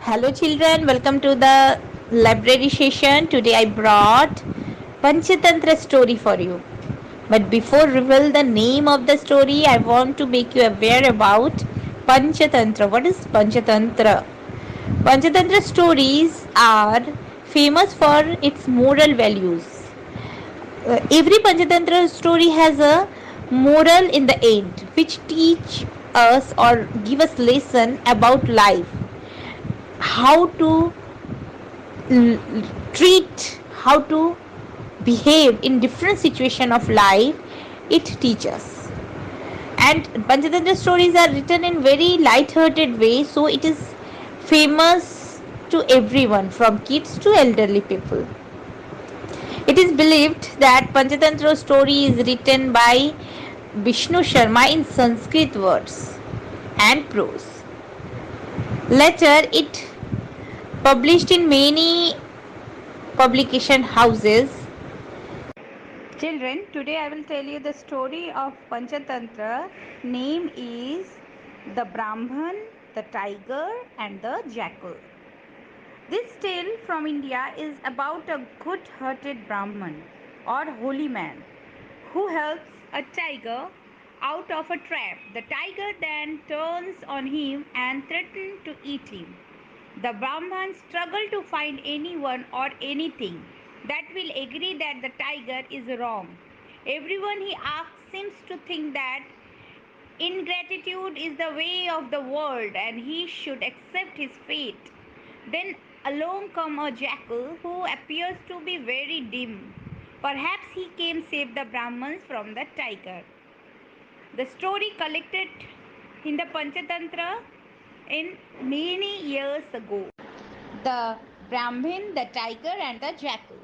Hello, children. Welcome to the library session. Today I brought Panchatantra story for you. But before reveal the name of the story, I want to make you aware about Panchatantra. What is Panchatantra? Panchatantra stories are famous for its moral values. Every Panchatantra story has a moral in the end, which teach us or give us lesson about life, how to treat, how to behave in different situation of life. It teaches. And Panchatantra stories are written in very light-hearted way, so it is famous to everyone from kids to elderly people. It is believed that Panchatantra story is written by Vishnu Sharma in Sanskrit words and prose. Later, it published in many publication houses. Children, today I will tell you the story of Panchatantra. Name is the Brahman, the tiger, and the jackal. This tale from India is about a good hearted Brahman or holy man who helps a tiger out of a trap. The tiger then turns on him and threatens to eat him. The Brahman struggles to find anyone or anything that will agree that the tiger is wrong. Everyone he asks seems to think that ingratitude is the way of the world and he should accept his fate. Then along comes a jackal who appears to be very dim. Perhaps he came save the Brahmins from the tiger. The story collected in the Panchatantra in many years ago. The Brahmin, the tiger, and the jackal.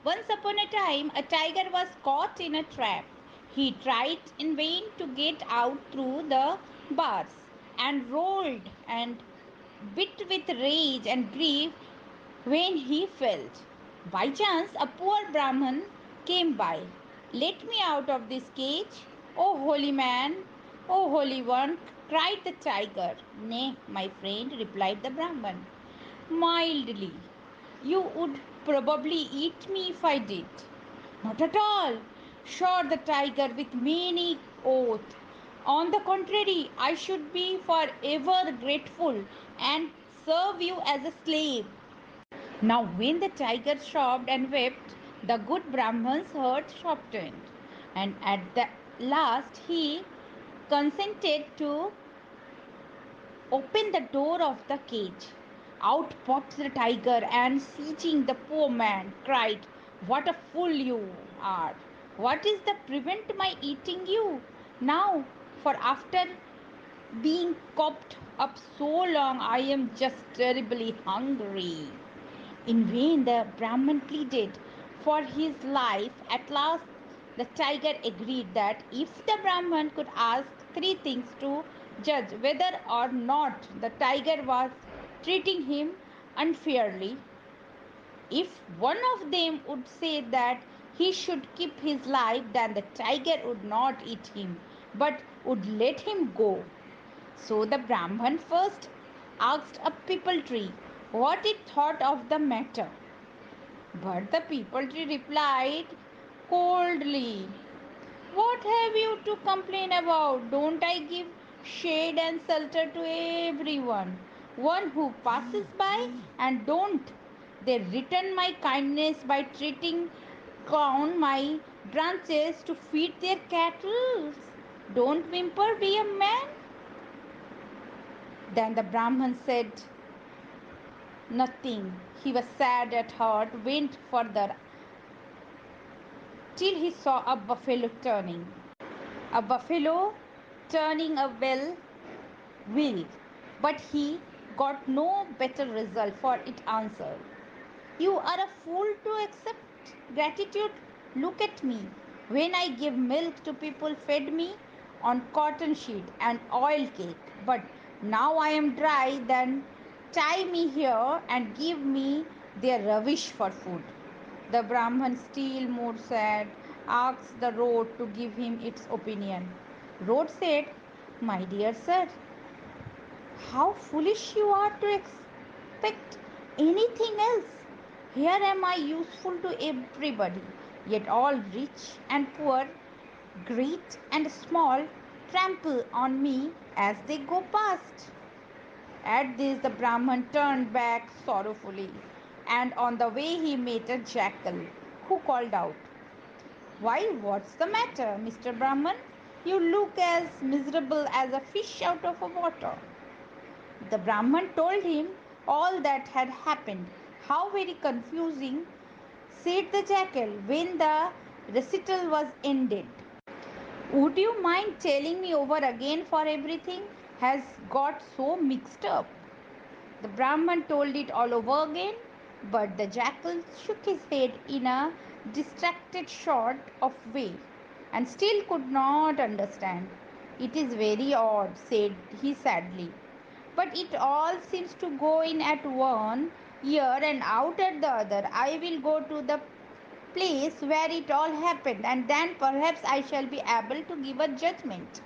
Once upon a time, a tiger was caught in a trap. He tried in vain to get out through the bars and rolled and bit with rage and grief when he felt. By chance, a poor Brahman came by. Let me out of this cage, O holy man, O holy one, cried the tiger. Nay, my friend, replied the Brahman mildly. You would probably eat me if I did. Not at all, shot the tiger with many oaths. On the contrary, I should be forever grateful and serve you as a slave. Now, when the tiger sobbed and wept, the good Brahman's heart softened, and at the last he consented to opened the door of the cage. Out popped the tiger and seizing the poor man cried, "What a fool you are! What is the prevent my eating you? Now, for after being cooped up so long, I am just terribly hungry." In vain the Brahman pleaded for his life. At last the tiger agreed that if the Brahman could ask three things to judge whether or not the tiger was treating him unfairly, if one of them would say that he should keep his life, then the tiger would not eat him but would let him go. So the Brahman first asked a people tree what it thought of the matter. But the people tree replied coldly, "What have you to complain about? Don't I give shade and shelter to everyone, one who passes by? And don't they return my kindness by treating down my branches to feed their cattle? Don't whimper, be a man." Then the Brahman said nothing. He was sad at heart, went further till he saw a buffalo turning. A buffalo turning a wheel, but he got no better result, for it answered, "You are a fool to accept gratitude. Look at me. When I gave milk to people fed me on cotton sheet and oil cake, but now I am dry, then tie me here and give me their rubbish for food." The Brahman, still more sad, asked the road to give him its opinion. Road said, "My dear sir, how foolish you are to expect anything else? Here am I useful to everybody, yet all rich and poor, great and small, trample on me as they go past. At this, the Brahman turned back sorrowfully, and on the way he met a jackal, who called out, "Why, what's the matter, Mr. Brahman? You look as miserable as a fish out of water." The Brahman told him all that had happened. "How very confusing," said the jackal when the recital was ended. "Would you mind telling me over again, for everything has got so mixed up?" The Brahman told it all over again, but the jackal shook his head in a distracted sort of way and still could not understand. "It is very odd," said he sadly, "but it all seems to go in at one ear and out at the other. I will go to the place where it all happened, and then perhaps I shall be able to give a judgment."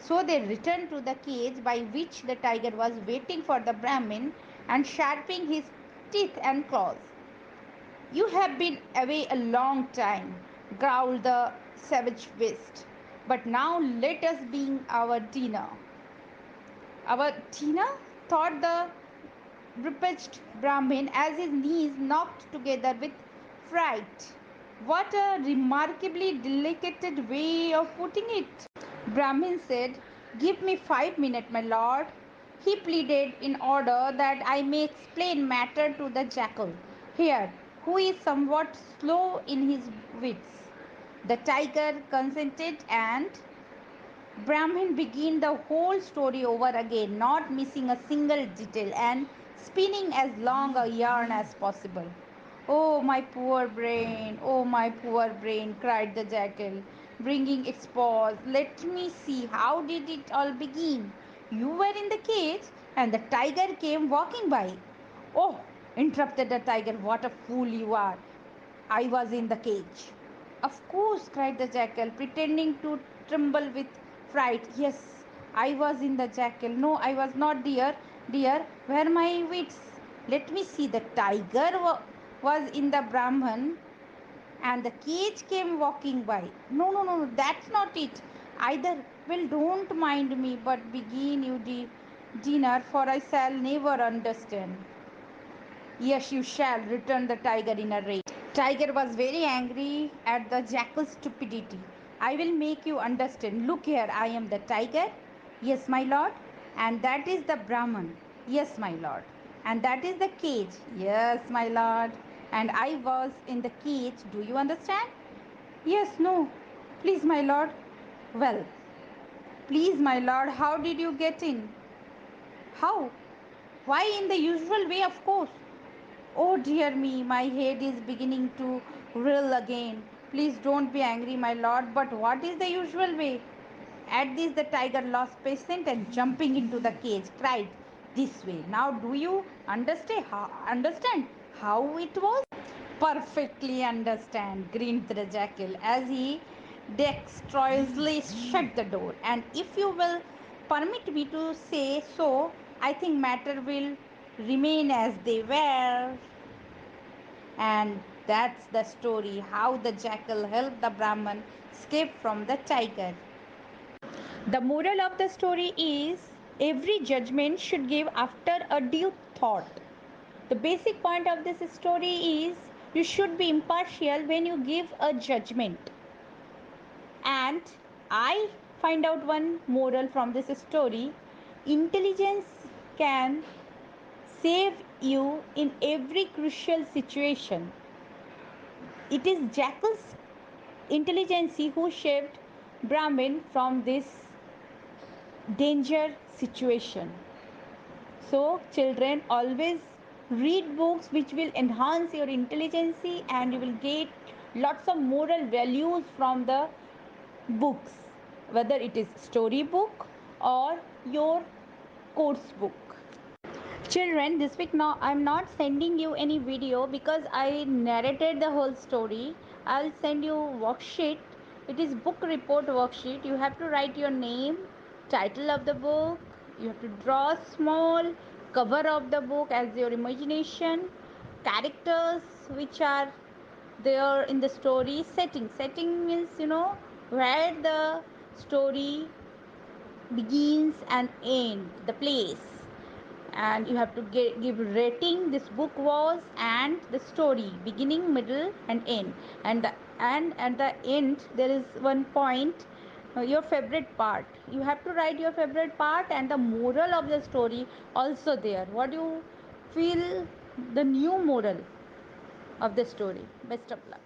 So they returned to the cage by which the tiger was waiting for the Brahmin and sharpening his teeth and claws. "You have been away a long time," growled the savage beast. "But now let us begin our dinner." "Our dinner?" thought the repulsed Brahmin as his knees knocked together with fright. "What a remarkably delicate way of putting it!" Brahmin said. "Give me 5 minutes, my lord," he pleaded, "in order that I may explain matter to the jackal here, who is somewhat slow in his wits." The tiger consented, and Brahmin began the whole story over again, not missing a single detail and spinning as long a yarn as possible. "Oh, my poor brain! Oh, my poor brain!" cried the jackal, bringing its paws. "Let me see, how did it all begin? You were in the cage, and the tiger came walking by." "Oh," interrupted the tiger, "what a fool you are! I was in the cage." "Of course," cried the jackal, pretending to tremble with fright. "Yes, I was in the jackal. No, I was not, dear. Dear, where are my wits? Let me see. The tiger was in the Brahman, and the cage came walking by." "No, no, no, that's not it either. Well, don't mind me, but begin you dinner, for I shall never understand." "Yes, you shall," returned the tiger in a rage. Tiger was very angry at the jackal's stupidity. "I will make you understand. Look here, I am the tiger." "Yes, my lord." "And that is the Brahman." "Yes, my lord." "And that is the cage." "Yes, my lord." "And I was in the cage. Do you understand?" "Yes, no. Please, my lord." "Well, please, my lord, how did you get in?" "How? Why, in the usual way, of course." "Oh dear me, my head is beginning to reel again. Please don't be angry, my lord, but what is the usual way?" At this, the tiger lost patience and jumping into the cage, cried, "This way. Now, do you understand how it was?" "Perfectly understand," grinned the jackal as he dexterously shut the door. "And if you will permit me to say so, I think matter will remain as they were." And that's the story how the jackal helped the Brahman escape from the tiger. The moral of the story is every judgment should give after a due thought. The basic point of this story is you should be impartial when you give a judgment. And I find out one moral from this story: intelligence can save you in every crucial situation. It is Jackal's intelligence who saved Brahmin from this danger situation. So, children, always read books which will enhance your intelligence, and you will get lots of moral values from the books, whether it is story book or your course book. Children, this week now I'm not sending you any video because I narrated the whole story. I'll send you worksheet. It is book report worksheet. You have to write your name, title of the book. You have to draw small cover of the book as your imagination, characters which are there in the story, setting means where the story begins and end, the place, and you have to give rating this book was, and the story beginning, middle and end, and at the end there is one point, your favorite part. You have to write your favorite part and the moral of the story also there. What do you feel the new moral of the story? Best of luck.